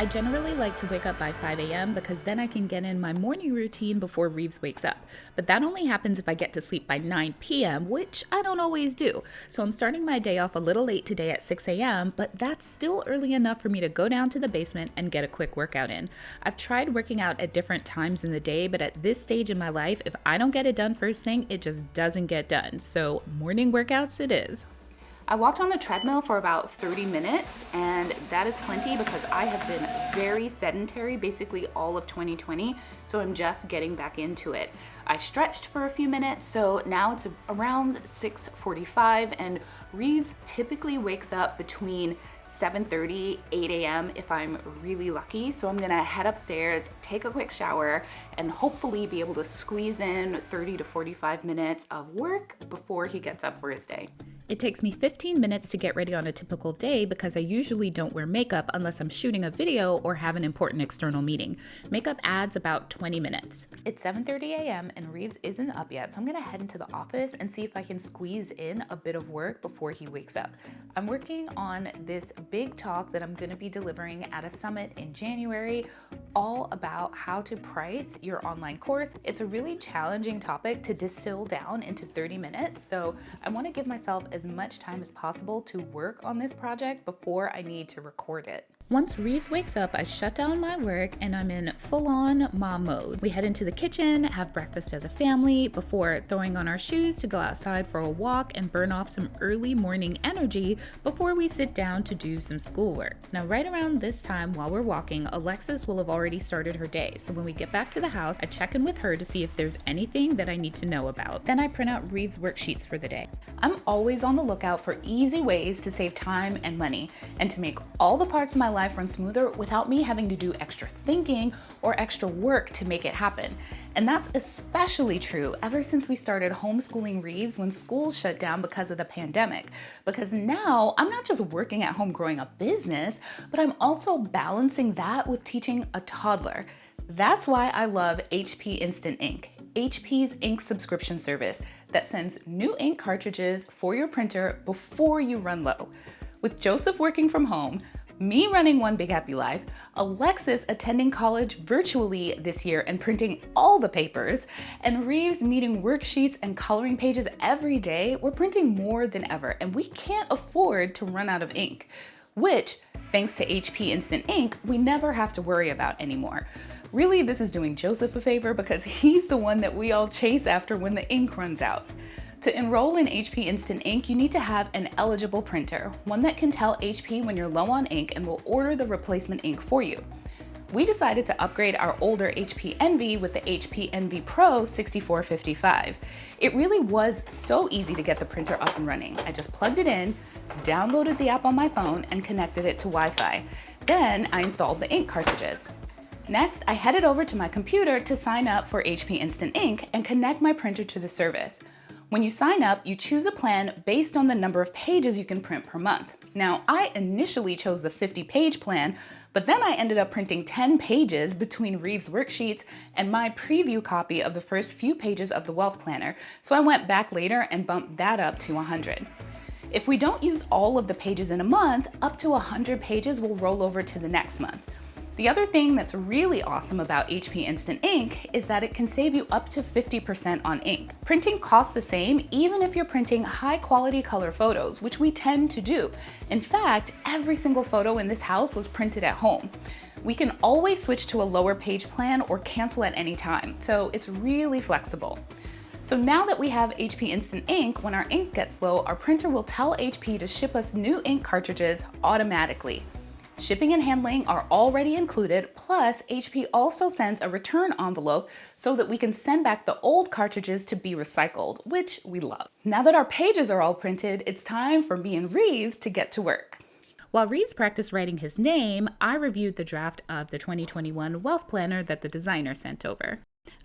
generally like to wake up by 5 a.m. because then I can get in my morning routine before Reeves wakes up. But that only happens if I get to sleep by 9 p.m., which I don't always do. So I'm starting my day off a little late today at 6 a.m., but that's still early enough for me to go down to the basement and get a quick workout in. I've tried working out at different times in the day, but at this stage in my life, if I don't get it done first thing, it just doesn't get done. So morning workouts it is. I walked on the treadmill for about 30 minutes, and that is plenty because I have been very sedentary basically all of 2020, so I'm just getting back into it. I stretched for a few minutes, so now it's around 6:45, and Reeves typically wakes up between 7:30, 8 a.m. if I'm really lucky. So I'm gonna head upstairs, take a quick shower, and hopefully be able to squeeze in 30 to 45 minutes of work before he gets up for his day. It takes me 15 minutes to get ready on a typical day because I usually don't wear makeup unless I'm shooting a video or have an important external meeting. Makeup adds about 20 minutes. It's 7:30 a.m. and Reeves isn't up yet, so I'm gonna head into the office and see if I can squeeze in a bit of work before he wakes up. I'm working on this big talk that I'm gonna be delivering at a summit in January, all about how to price your online course. It's a really challenging topic to distill down into 30 minutes, so I wanna give myself as much time as possible to work on this project before I need to record it. Once Reeves wakes up, I shut down my work and I'm in full-on mom mode. We head into the kitchen, have breakfast as a family before throwing on our shoes to go outside for a walk and burn off some early morning energy before we sit down to do some schoolwork. Now, right around this time while we're walking, Alexis will have already started her day. So when we get back to the house, I check in with her to see if there's anything that I need to know about. Then I print out Reeves' worksheets for the day. I'm always on the lookout for easy ways to save time and money and to make all the parts of my life run smoother without me having to do extra thinking or extra work to make it happen. And that's especially true ever since we started homeschooling Reeves when schools shut down because of the pandemic. Because now I'm not just working at home growing a business, but I'm also balancing that with teaching a toddler. That's why I love HP Instant Ink, HP's ink subscription service that sends new ink cartridges for your printer before you run low. With Joseph working from home, me running One Big Happy Life, Alexis attending college virtually this year and printing all the papers, and Reeves needing worksheets and coloring pages every day, we're printing more than ever, and we can't afford to run out of ink, which, thanks to HP Instant Ink, we never have to worry about anymore. Really, this is doing Joseph a favor because he's the one that we all chase after when the ink runs out. To enroll in HP Instant Ink, you need to have an eligible printer, one that can tell HP when you're low on ink and will order the replacement ink for you. We decided to upgrade our older HP Envy with the HP Envy Pro 6455. It really was so easy to get the printer up and running. I just plugged it in, downloaded the app on my phone, and connected it to Wi-Fi. Then I installed the ink cartridges. Next, I headed over to my computer to sign up for HP Instant Ink and connect my printer to the service. When you sign up, you choose a plan based on the number of pages you can print per month. Now, I initially chose the 50-page plan, but then I ended up printing 10 pages between Reeves' worksheets and my preview copy of the first few pages of the Wealth Planner, so I went back later and bumped that up to 100. If we don't use all of the pages in a month, up to 100 pages will roll over to the next month. The other thing that's really awesome about HP Instant Ink is that it can save you up to 50% on ink. Printing costs the same even if you're printing high quality color photos, which we tend to do. In fact, every single photo in this house was printed at home. We can always switch to a lower page plan or cancel at any time, so it's really flexible. So now that we have HP Instant Ink, when our ink gets low, our printer will tell HP to ship us new ink cartridges automatically. Shipping and handling are already included, plus HP also sends a return envelope so that we can send back the old cartridges to be recycled, which we love. Now that our pages are all printed, it's time for me and Reeves to get to work. While Reeves practiced writing his name, I reviewed the draft of the 2021 Wealth Planner that the designer sent over.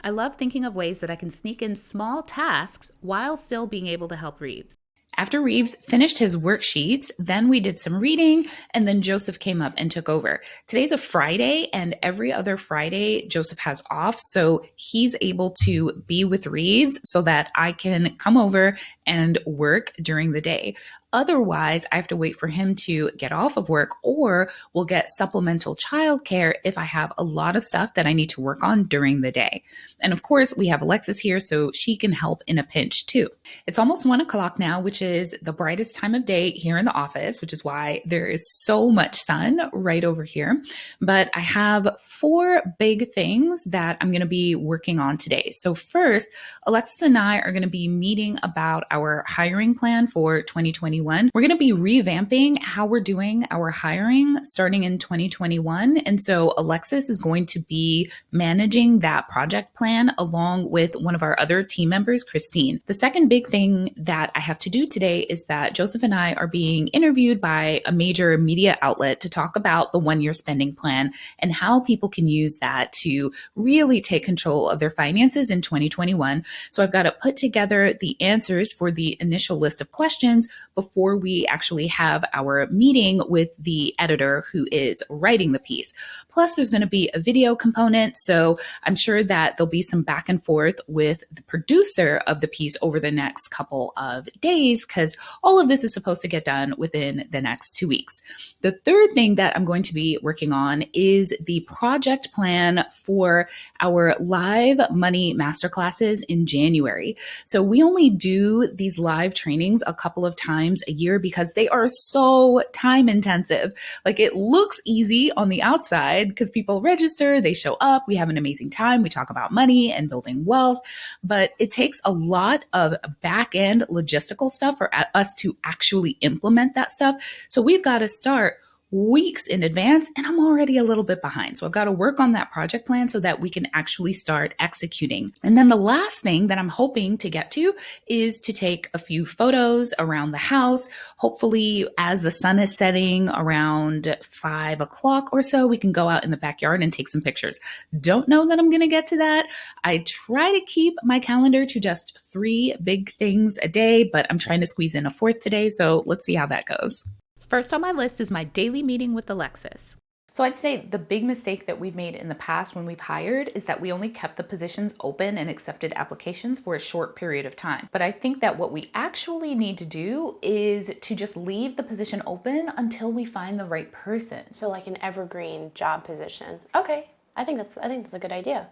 I love thinking of ways that I can sneak in small tasks while still being able to help Reeves. After Reeves finished his worksheets, then we did some reading, and then Joseph came up and took over. Today's a Friday, and every other Friday, Joseph has off, so he's able to be with Reeves so that I can come over and work during the day. Otherwise, I have to wait for him to get off of work, or we'll get supplemental childcare if I have a lot of stuff that I need to work on during the day. And of course, we have Alexis here, so she can help in a pinch too. It's almost 1 o'clock now, which is the brightest time of day here in the office, which is why there is so much sun right over here. But I have 4 big things that I'm going to be working on today. So first, Alexis and I are going to be meeting about our hiring plan for 2021. We're going to be revamping how we're doing our hiring starting in 2021. And so Alexis is going to be managing that project plan along with one of our other team members, Christine. The second big thing that I have to do today is that Joseph and I are being interviewed by a major media outlet to talk about the 1-year spending plan and how people can use that to really take control of their finances in 2021. So I've got to put together the answers for the initial list of questions before we actually have our meeting with the editor who is writing the piece. Plus, there's going to be a video component. So I'm sure that there'll be some back and forth with the producer of the piece over the next couple of days, because all of this is supposed to get done within the next 2 weeks. The third thing that I'm going to be working on is the project plan for our live money masterclasses in January. So we only do these live trainings a couple of times a year because they are so time intensive. Like, it looks easy on the outside because people register, they show up, we have an amazing time, we talk about money and building wealth, but it takes a lot of back end logistical stuff for us to actually implement that stuff. So we've got to start weeks in advance, and I'm already a little bit behind. So I've got to work on that project plan so that we can actually start executing. And then the last thing that I'm hoping to get to is to take a few photos around the house. Hopefully, as the sun is setting around 5 o'clock or so, we can go out in the backyard and take some pictures. Don't know that I'm going to get to that. I try to keep my calendar to just 3 big things a day, but I'm trying to squeeze in a fourth today. So let's see how that goes. First on my list is my daily meeting with Alexis. So I'd say the big mistake that we've made in the past when we've hired is that we only kept the positions open and accepted applications for a short period of time. But I think that what we actually need to do is to just leave the position open until we find the right person. So like an evergreen job position. Okay, I think that's a good idea.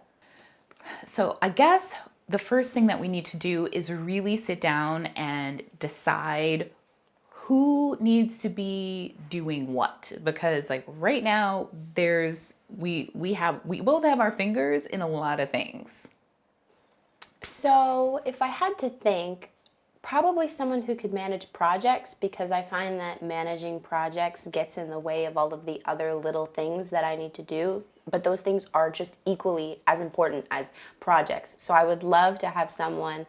So I guess the first thing that we need to do is really sit down and decide who needs to be doing what, because like right now we both have our fingers in a lot of things. So if I had to think, probably someone who could manage projects, because I find that managing projects gets in the way of all of the other little things that I need to do, but those things are just equally as important as projects. So I would love to have someone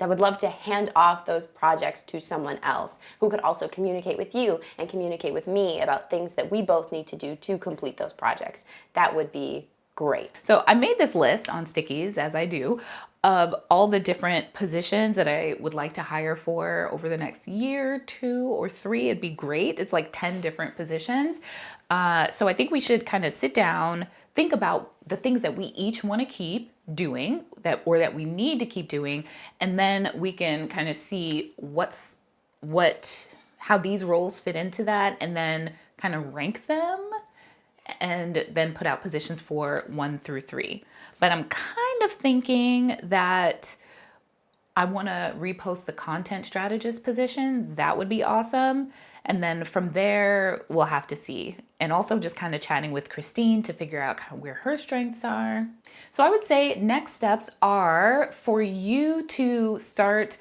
I would love to hand off those projects to someone else who could also communicate with you and communicate with me about things that we both need to do to complete those projects. That would be great. So I made this list on stickies, as I do, of all the different positions that I would like to hire for over the next year, 2 or 3. It'd be great. It's like 10 different positions. So I think we should kind of sit down, think about the things that we each want to keep doing that we need to keep doing, and then we can kind of see how these roles fit into that, and then kind of rank them and then put out positions for 1 through 3. But I'm kind of thinking that I want to repost the content strategist position. That would be awesome. And then from there, we'll have to see. And also just kind of chatting with Christine to figure out kind of where her strengths are. So I would say next steps are for you to start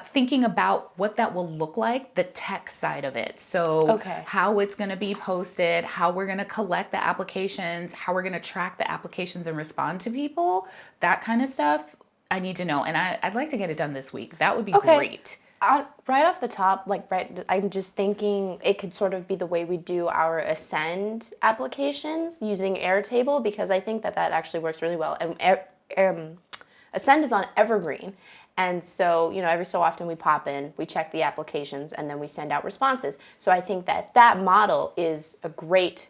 thinking about what that will look like, the tech side of it. So how it's going to be posted, how we're going to collect the applications, how we're going to track the applications and respond to people, that kind of stuff. I need to know, and I'd like to get it done this week. That would be great. Right off the top, I'm just thinking it could sort of be the way we do our Ascend applications using Airtable, because I think that actually works really well. And Ascend is on Evergreen. And so, every so often we pop in, we check the applications, and then we send out responses. So I think that model is a great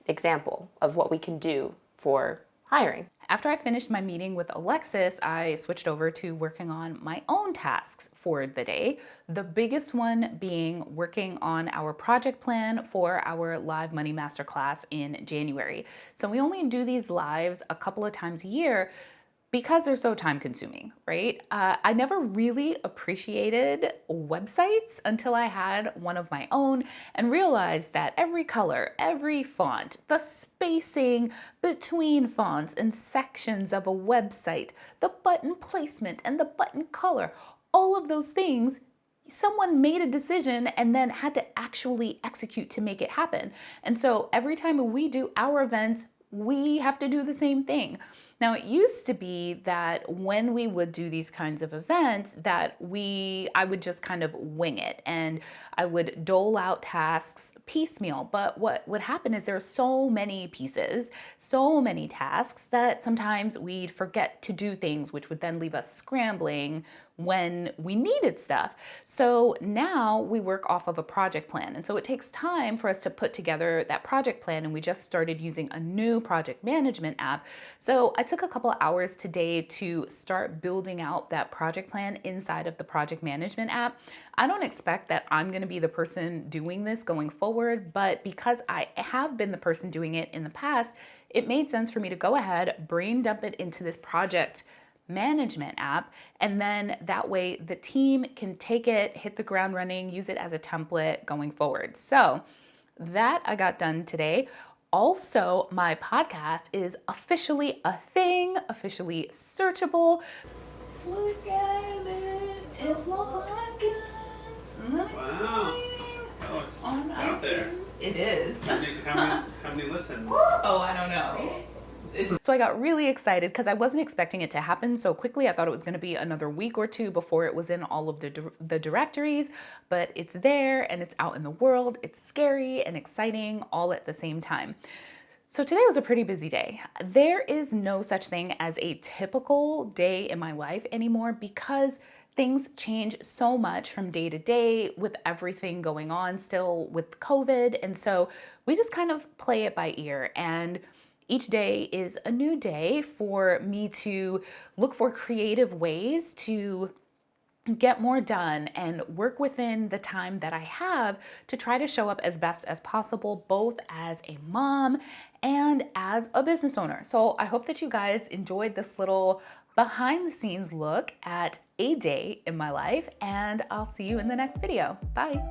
example of what we can do for hiring. After I finished my meeting with Alexis, I switched over to working on my own tasks for the day. The biggest one being working on our project plan for our live money masterclass in January. So we only do these lives a couple of times a year because they're so time consuming, right? I never really appreciated websites until I had one of my own and realized that every color, every font, the spacing between fonts and sections of a website, the button placement and the button color, all of those things, someone made a decision and then had to actually execute to make it happen. And so every time we do our events, we have to do the same thing. Now, it used to be that when we would do these kinds of events that I would just kind of wing it and I would dole out tasks piecemeal. But what would happen is there are so many pieces, so many tasks that sometimes we'd forget to do things, which would then leave us scrambling when we needed stuff. So now we work off of a project plan. And so it takes time for us to put together that project plan. And we just started using a new project management app. So I took a couple hours today to start building out that project plan inside of the project management app. I don't expect that I'm going to be the person doing this going forward, but because I have been the person doing it in the past, it made sense for me to go ahead, brain dump it into this project management app, and then that way the team can take it, hit the ground running, use it as a template going forward. So that I got done today. Also, my podcast is officially a thing, officially searchable. Look at it. It's my podcast. Wow. Oh, it's out there. It is. How many listens? Oh, I don't know. So I got really excited because I wasn't expecting it to happen so quickly. I thought it was going to be another week or two before it was in all of the directories, but it's there and it's out in the world. It's scary and exciting all at the same time. So today was a pretty busy day. There is no such thing as a typical day in my life anymore because things change so much from day to day with everything going on still with COVID. And so we just kind of play it by ear, and each day is a new day for me to look for creative ways to get more done and work within the time that I have to try to show up as best as possible, both as a mom and as a business owner. So I hope that you guys enjoyed this little behind the scenes look at a day in my life, and I'll see you in the next video. Bye.